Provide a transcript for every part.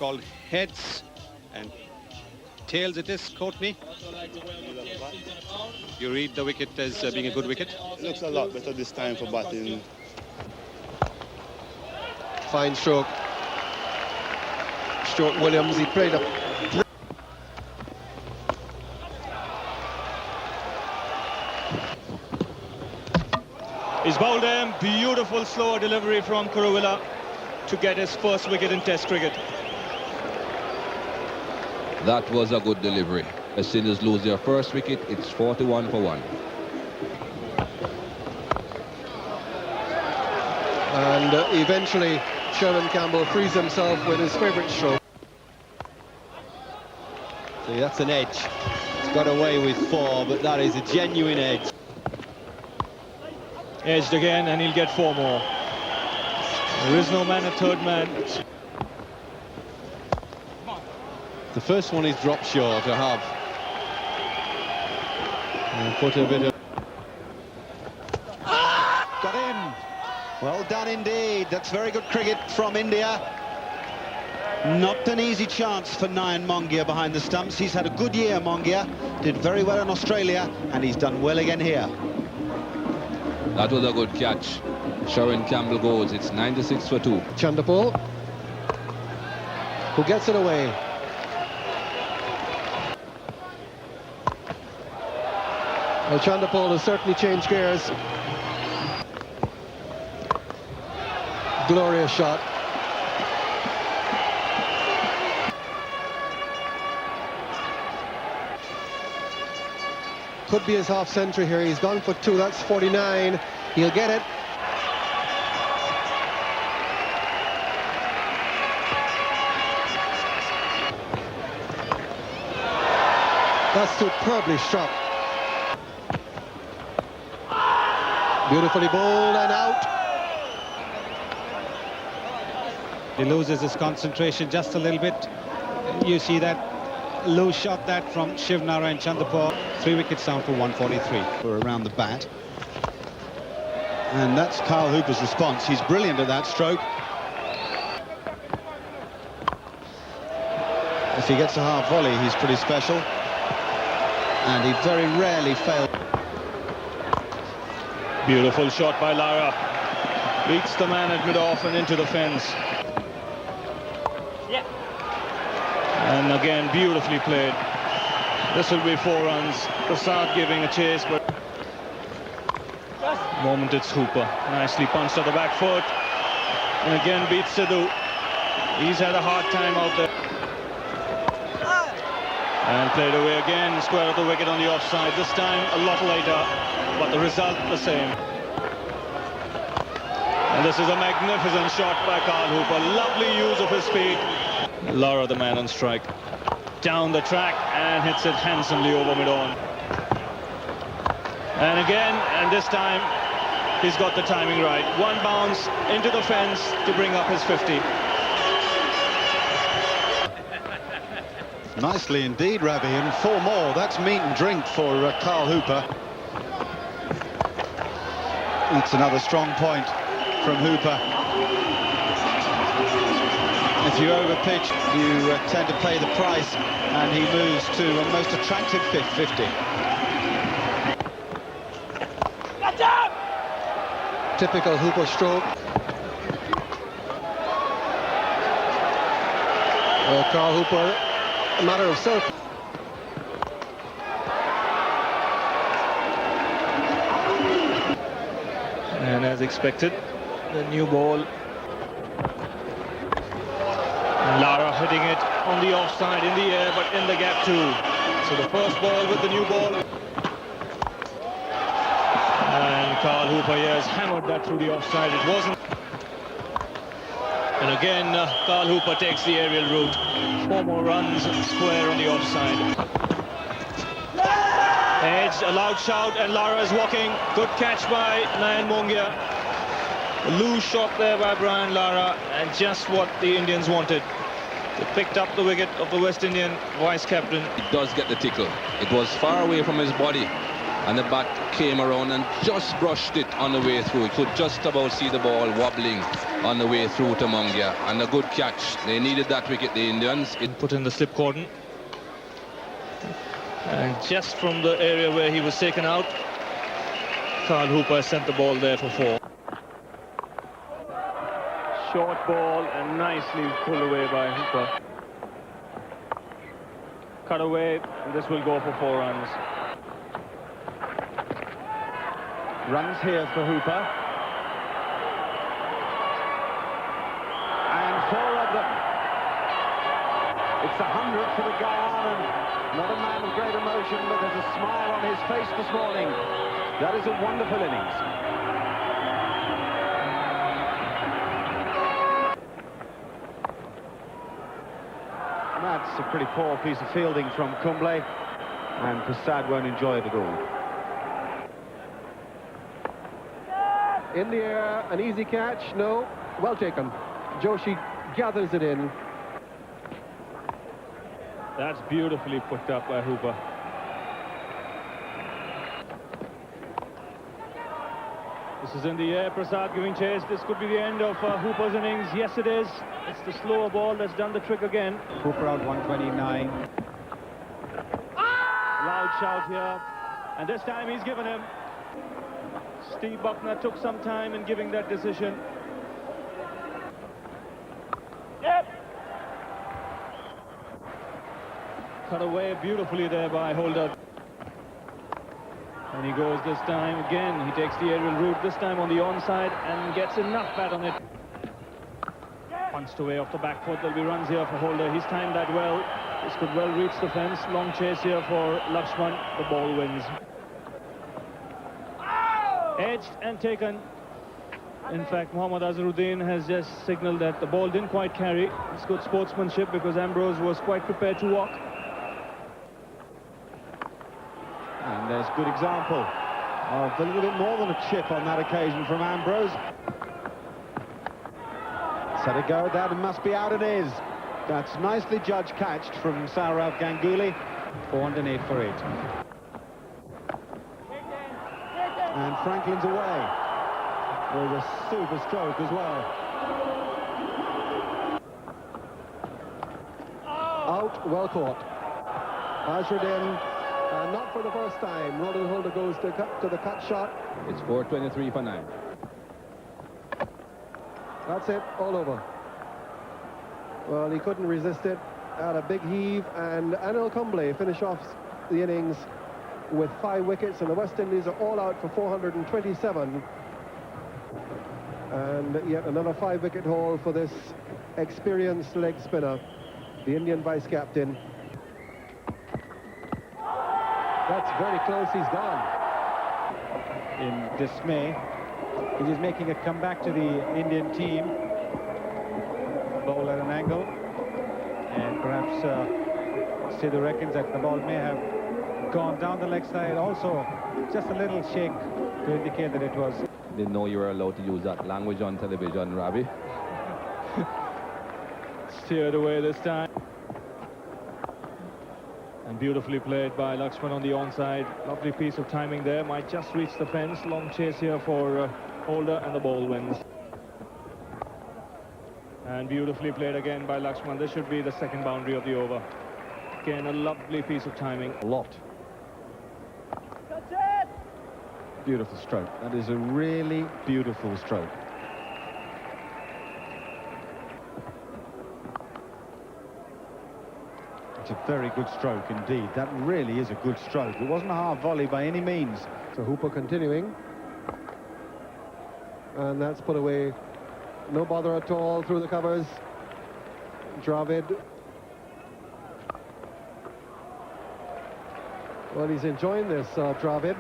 called heads and tails it is, Courtney. You read the wicket as being a good wicket? It looks a lot better this time for batting. Fine stroke. Stuart Williams, he played up. He's bowled him. Beautiful slow delivery from Kuruvilla to get his first wicket in Test cricket. That was a good delivery. As soon as lose their first wicket, it's 41 for 1. And eventually Sherman Campbell frees himself with his favourite stroke. So that's an edge. It's got away with 4, but that is a genuine edge. Edged again, and he'll get 4 more. There is no man at third man. The first one is dropped short, I have. And put a bit of... Got him. Well done indeed. That's very good cricket from India. Not an easy chance for Nayan Mongia behind the stumps. He's had a good year, Mongia. Did very well in Australia, and he's done well again here. That was a good catch. Sherman Campbell goes. It's 96 for 2. Chandapol, who gets it away. Well, Chandapol has certainly changed gears. Glorious shot. Could be his half century here. He's gone for 2. That's 49. He'll get it. That's superbly struck. Beautifully bowled and out. He loses his concentration just a little bit. You see that loose shot that from Shiv Narayan Chandapur. 3 wickets down for 143. For around the bat. And that's Carl Hooper's response. He's brilliant at that stroke. If he gets a half volley, he's pretty special. And he very rarely fails. Beautiful shot by Lara. Beats the man at mid-off and into the fence. Yeah. And again, beautifully played. This will be 4 runs. Prasad giving a chase, but moment it's Hooper. Nicely punched on the back foot. And again beats Sidhu. He's had a hard time out there. And played away again, square of the wicket on the offside. This time a lot later, but the result the same. And this is a magnificent shot by Carl Hooper. Lovely use of his feet. Lara, the man on strike. Down the track and hits it handsomely over mid-on. And again, and this time, he's got the timing right. 1 bounce into the fence to bring up his 50. Nicely indeed, Ravi, and 4 more. That's meat and drink for Carl Hooper. It's another strong point from Hooper. If you overpitch, you tend to pay the price, and he moves to a most attractive 50. Typical Hooper stroke. Carl Hooper, a matter of self. And as expected, the new ball. And Lara hitting it on the offside, in the air, but in the gap too. So the first ball with the new ball. And Carl Hooper here has hammered that through the offside. It wasn't. And again, Carl Hooper takes the aerial route. 4 more runs square on the offside. Edge, a loud shout, and Lara is walking. Good catch by Nayan Mongia. A loose shot there by Brian Lara, and just what the Indians wanted. They picked up the wicket of the West Indian vice-captain. It does get the tickle. It was far away from his body, and the bat came around and just brushed it on the way through. You could just about see the ball wobbling on the way through to Mungia, and a good catch. They needed that wicket, the Indians. It put in the slip cordon, and just from the area where he was taken out, Carl Hooper sent the ball there for 4. Short ball and nicely pulled away by Hooper. Cut away, and this will go for 4 runs. Runs here for Hooper. And 4 of them. It's 100 for the Guyanan. Not a man of great emotion, but there's a smile on his face this morning. That is a wonderful innings. That's a pretty poor piece of fielding from Kumble, and Prasad won't enjoy it at all. In the air, an easy catch. No, well taken. Joshi gathers it in. That's beautifully put up by Hooper. This is in the air, Prasad giving chase. This could be the end of Hooper's innings. Yes, it is. It's the slower ball that's done the trick again. Hooper out 129. Loud shout here, and this time he's given him. Steve Buckner took some time in giving that decision. Cut away beautifully there by Holder. And he goes this time again. He takes the aerial route, this time on the onside, and gets enough bat on it. Punched away off the back foot. There'll be runs here for Holder. He's timed that well. This could well reach the fence. Long chase here for Lakshman. The ball wins. Edged and taken. In fact, Mohammad Azharuddin has just signaled that the ball didn't quite carry. It's good sportsmanship because Ambrose was quite prepared to walk. And there's a good example of a little bit more than a chip on that occasion from Ambrose. Set it go, that must be out, it is. That's nicely judged catched from Saurav Ganguly. 408 for 8. And Franklin's away with a super stroke as well. Out, well caught. Azharuddin, not for the first time. Roland Holder goes to the cut shot. It's 423 for 9. That's it, all over. Well, he couldn't resist it. Had a big heave, and Anil Kumble finish off the innings with 5 wickets, and the West Indies are all out for 427. And yet another 5-wicket haul for this experienced leg spinner, the Indian vice-captain. That's very close, he's gone. In dismay, he is making a comeback to the Indian team. Ball at an angle, and perhaps Sidhu reckons that the ball may have gone down the leg side. Also, just a little shake to indicate that it was. Didn't know you were allowed to use that language on television, Ravi. Steered away this time. And beautifully played by Lakshman on the onside. Lovely piece of timing there. Might just reach the fence. Long chase here for Holder, and the ball wins. And beautifully played again by Lakshman. This should be the second boundary of the over. Again, a lovely piece of timing. A lot. Beautiful stroke. That is a really beautiful stroke. It's a very good stroke indeed. That really is a good stroke. It wasn't a half volley by any means. So Hooper continuing. And that's put away. No bother at all through the covers. Dravid. Well, he's enjoying this, Dravid.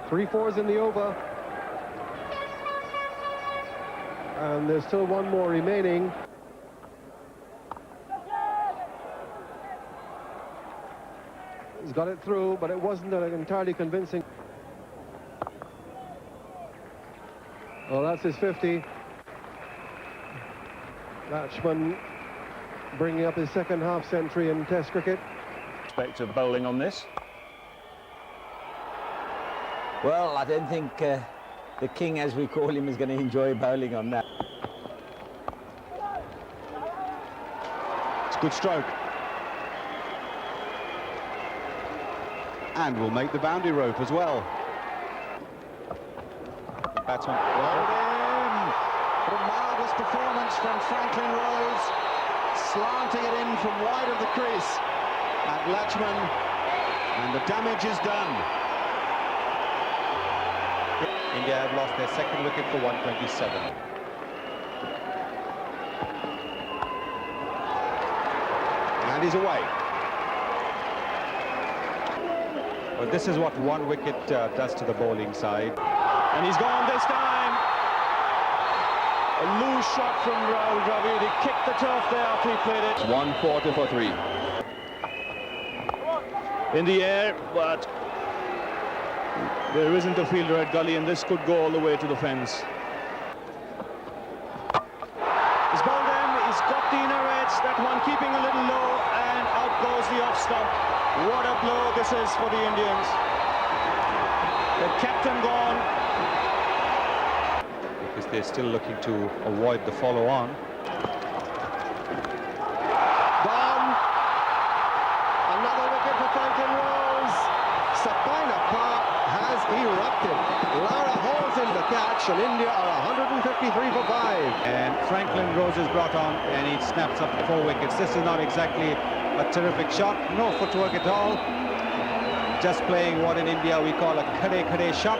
Three fours in the over. And there's still one more remaining. He's got it through, but it wasn't entirely convincing. Well, that's his 50. Lakshman bringing up his second half century in Test cricket. Expect of bowling on this. Well, I don't think the king, as we call him, is going to enjoy bowling on that. It's a good stroke. And will make the boundary rope as well. Batsman. Well in. What a marvellous performance from Franklin Rose. Slanting it in from wide of the crease at Latchman. And the damage is done. India have lost their second wicket for 127. And he's away. Well, this is what one wicket does to the bowling side. And he's gone this time. A loose shot from Rahul Dravid. He kicked the turf there after he played it. 140 for 3. In the air, but there isn't a fielder at gully, and this could go all the way to the fence. He's bowled in, he's got the inner edge, that one keeping a little low, and out goes the off stump. What a blow this is for the Indians. The captain gone. Because they're still looking to avoid the follow-on. Gone. Another wicket for Franklin Rose. Sabina Park has erupted. Lara holds in the catch, and India are 153 for 5. And Franklin Rose is brought on, and he snaps up 4 wickets. This is not exactly a terrific shot. No footwork at all. Just playing what in India we call a khade shot.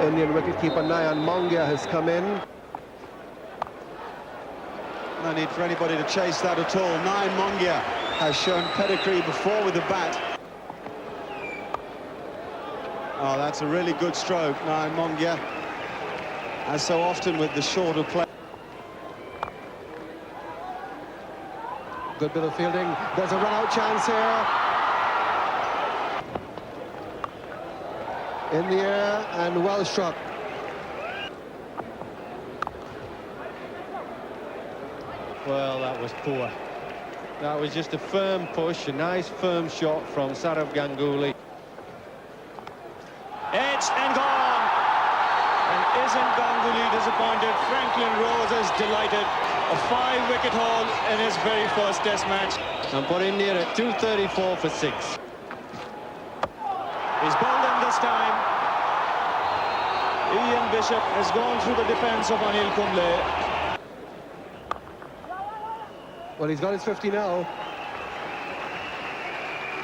Indian wicketkeeper Nayan Mongia has come in. No need for anybody to chase that at all. Nayan Mongia has shown pedigree before with the bat. Oh, that's a really good stroke, Nayan Mongia. As so often with the shorter play. Good bit of fielding. There's a run-out chance here. In the air and well struck. Well, that was poor. That was just a firm push, a nice firm shot from Saurav Ganguly. Edged and gone. And isn't Ganguly disappointed? Franklin Rose is delighted. A 5-wicket haul in his very first Test match. And put India at 234 for 6. He's bowled in this time. Ian Bishop has gone through the defence of Anil Kumble. Well, he's got his 50 now.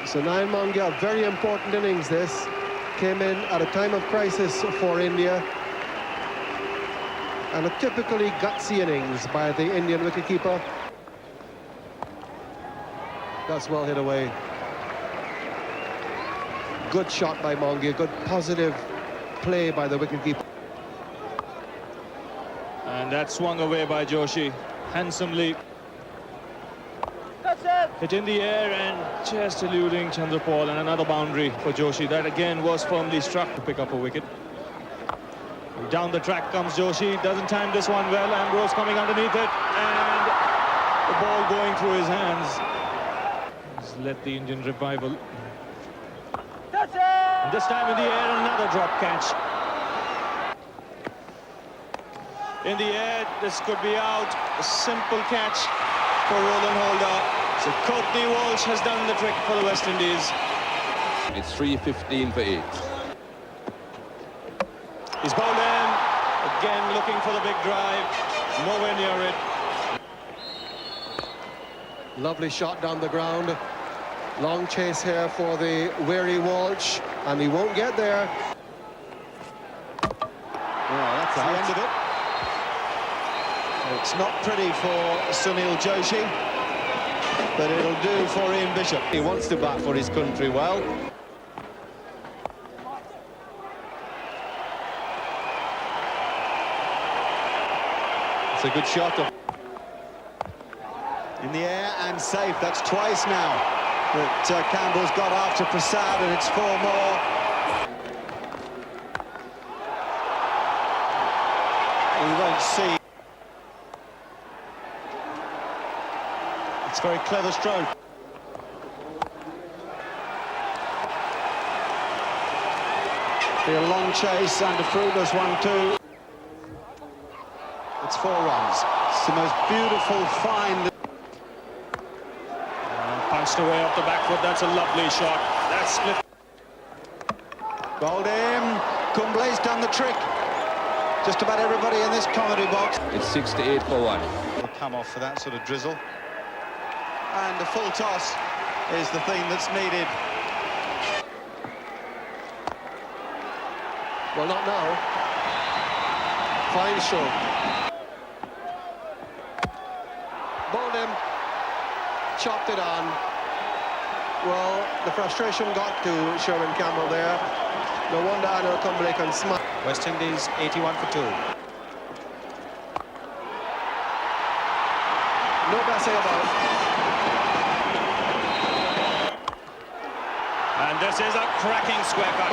So Nayan Mongia, very important innings this. Came in at a time of crisis for India. And a typically gutsy innings by the Indian wicketkeeper. That's well hit away. Good shot by Mongia, good positive play by the wicketkeeper. And that swung away by Joshi handsomely. That's it. Hit in the air and just eluding Chandrapal, and another boundary for Joshi. That again was firmly struck to pick up a wicket. Down the track comes Joshi, doesn't time this one well. Ambrose coming underneath it, and the ball going through his hands. He's led the Indian revival. That's it! And this time in the air, another drop catch. In the air, this could be out. A simple catch for Roland Holder. So Courtney Walsh has done the trick for the West Indies. It's 3:15 for 8. He's bowled in, again looking for the big drive, nowhere near it. Lovely shot down the ground. Long chase here for the wary Walsh, and he won't get there. Well, that's the end of it. It's not pretty for Sunil Joshi, but it'll do for Ian Bishop. He wants to bat for his country well. It's a good shot. In the air and safe. That's twice now that Campbell's got after Prasad, and it's 4 more. We won't see very clever stroke. Be a long chase and a fruitless 1-2. It's 4 runs. It's the most beautiful find. Punched away off the back foot. That's a lovely shot. That's split. Bowled in. Kumble's done the trick. Just about everybody in this comedy box. It's 6-8 for 1. Will come off for that sort of drizzle. And a full toss is the thing that's needed. Well, not now. Fine stroke. Bowled him. Chopped it on. Well, the frustration got to Sherman Campbell there. No wonder Anil Kumble can smile. West Indies 81 for 2. No messing about. And this is a cracking square cut.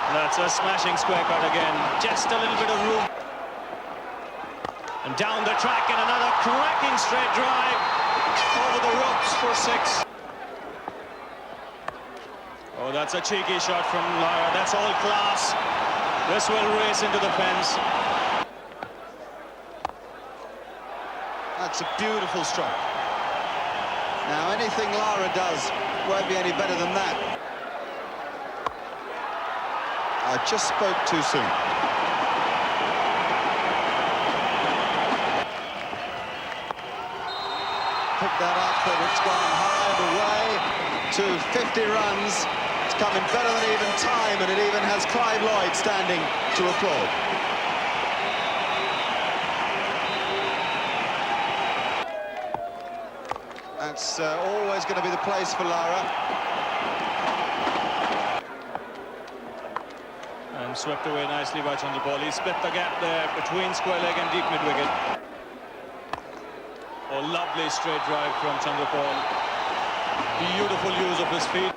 That's a smashing square cut again. Just a little bit of room. And down the track and another cracking straight drive over the ropes for 6. Oh, that's a cheeky shot from Lara. That's all class. This will race into the fence. That's a beautiful stroke. Now, anything Lara does won't be any better than that. I just spoke too soon. Pick that up, but it's gone high and away to 50 runs. It's coming better than even time, and it even has Clive Lloyd standing to applaud. That's always going to be the place for Lara. And swept away nicely by Chandrapal. He split the gap there between square leg and deep mid-wicket. Oh, lovely straight drive from Chandrapal. Beautiful use of his feet.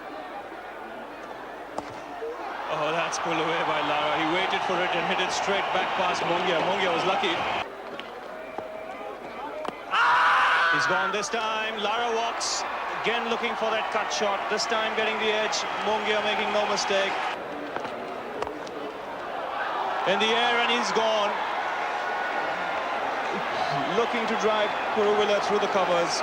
Oh, that's pulled away by Lara. He waited for it and hit it straight back past Mongia. Mongia was lucky. He's gone this time. Lara walks. Again looking for that cut shot. This time getting the edge. Mongia making no mistake. In the air, and he's gone. Looking to drive Kuruvilla through the covers.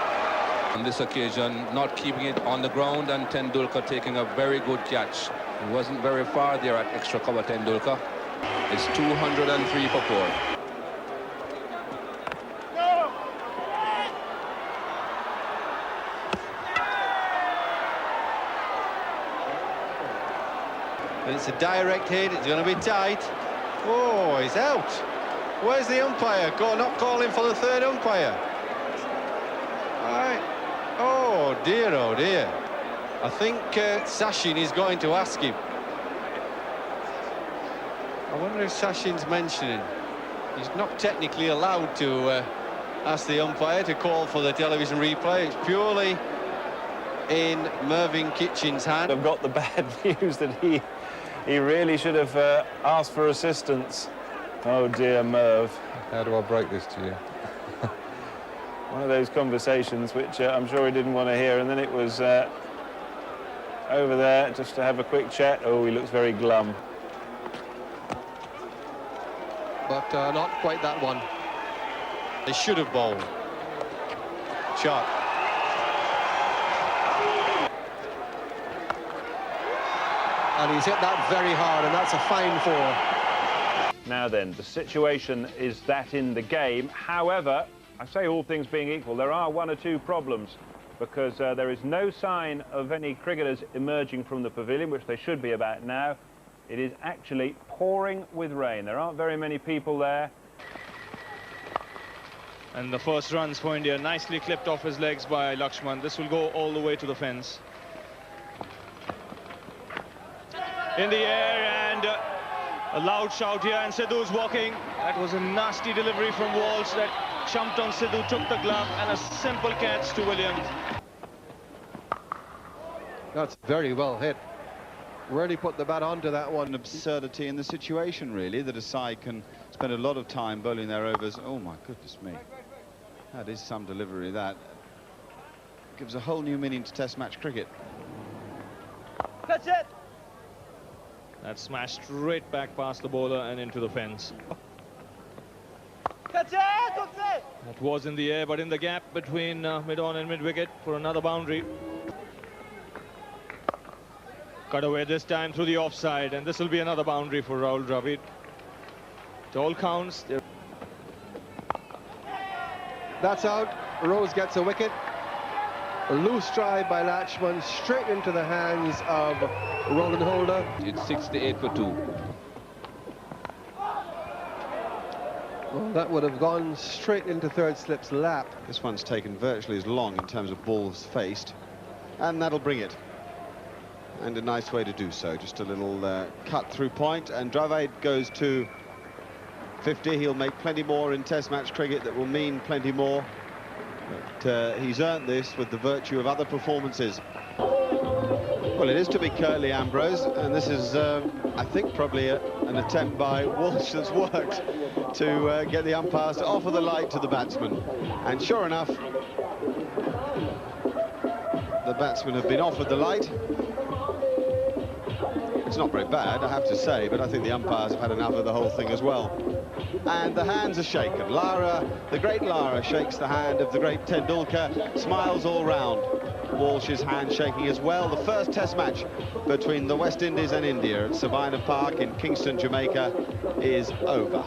On this occasion, not keeping it on the ground, and Tendulkar taking a very good catch. He wasn't very far there at extra cover, Tendulkar. It's 203 for 4. But it's a direct hit, it's going to be tight. Oh, he's out. Where's the umpire? Not calling for the third umpire. Oh dear, oh dear. I think Sachin is going to ask him. I wonder if Sachin's mentioning. He's not technically allowed to ask the umpire to call for the television replay. It's purely in Mervyn Kitchen's hand. I've got the bad news that he really should have asked for assistance. Oh dear, Merv. How do I break this to you? One of those conversations which I'm sure he didn't want to hear, and then it was over there just to have a quick chat. Oh, he looks very glum. But not quite that one. They should have bowled. Shot. And he's hit that very hard, and that's a fine 4. Now then, the situation is that in the game. However, I say all things being equal, there are 1 or 2 problems, because there is no sign of any cricketers emerging from the pavilion, which they should be about now. It is actually pouring with rain. There aren't very many people there. And the first runs for India, nicely clipped off his legs by Lakshman. This will go all the way to the fence. In the air, and a loud shout here, and Sidhu's walking. That was a nasty delivery from Walsh that chumped on Sidhu, took the glove, and a simple catch to Williams. That's very well hit. Really put the bat onto that one. An absurdity in the situation, really, that a side can spend a lot of time bowling their overs. Oh, my goodness me. That is some delivery, that. Gives a whole new meaning to Test match cricket. That's it. That smashed straight back past the bowler and into the fence. That's it. That was in the air, but in the gap between mid-on and mid-wicket for another boundary. Cut away this time through the offside, and this will be another boundary for Rahul Dravid. It all counts. That's out. Rose gets a wicket. A loose drive by Latchman straight into the hands of Roland Holder. It's 68 for 2. Well, that would have gone straight into third slip's lap. This one's taken virtually as long in terms of balls faced, and that'll bring it. And a nice way to do so. Just a little cut through point, and Dravid goes to 50. He'll make plenty more in Test match cricket that will mean plenty more. But he's earned this with the virtue of other performances. Well, it is to be Curly Ambrose, and this is, I think, probably an attempt by Walsh that's worked to get the umpires to offer the light to the batsman. And sure enough, the batsmen have been offered the light. It's not very bad, I have to say, but I think the umpires have had enough of the whole thing as well. And the hands are shaken. Lara, the great Lara, shakes the hand of the great Tendulkar, smiles all round. Walsh's hand shaking as well. The first Test match between the West Indies and India at Sabina Park in Kingston, Jamaica is over.